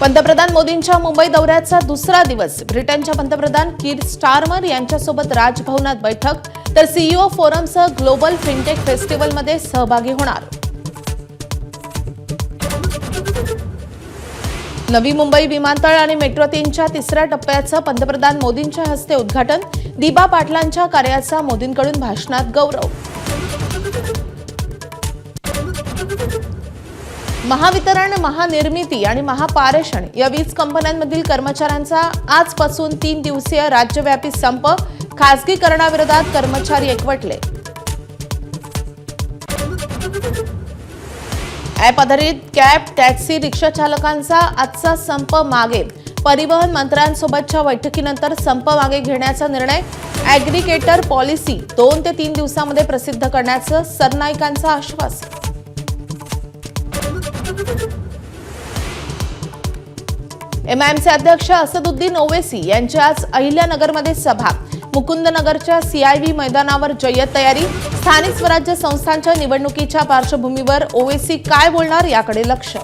पंतप्रधान मोदींच्या मुंबई दौऱ्याचा दुसरा दिवस. ब्रिटनच्या पंतप्रधान कीर स्टारमर यांच्यासोबत राजभवनात बैठक, तर सीईओ फोरमसह ग्लोबल फिनटेक फेस्टिवलमध्ये सहभागी होणार. नवी मुंबई विमानतळ आणि मेट्रो 3च्या तिसऱ्या टप्प्याचं पंतप्रधान मोदींच्या हस्ते उद्घाटन. दिबा पाटलांच्या कार्याचा मोदींकडून भाषणात गौरव. महावितरण, महानिर्मिती आणि महापारेषण या वीज कंपन्यांमधील कर्मचाऱ्यांचा आजपासून 3 दिवसीय राज्यव्यापी संप. खासगीकरणाविरोधात कर्मचारी एकवटले. ॲप आधारित कॅब, टॅक्सी, रिक्षा चालकांचा आजचा संप मागे. परिवहन मंत्र्यांसोबतच्या बैठकीनंतर संप मागे घेण्याचा निर्णय. ॲग्रिगेटर पॉलिसी 2 ते 3 दिवसांमध्ये प्रसिद्ध करण्याचं सरनाईकांचं आश्वासन. एमआयएमचे अध्यक्ष असदुद्दीन ओवैसी यांची आज अहिल्यानगरमध्ये सभा. मुकुंदनगरच्या सीआयव्ही मैदानावर जय्यत तयारी. स्थानिक स्वराज्य संस्थांच्या निवडणुकीच्या पार्श्वभूमीवर ओवैसी काय बोलणार याकडे लक्ष.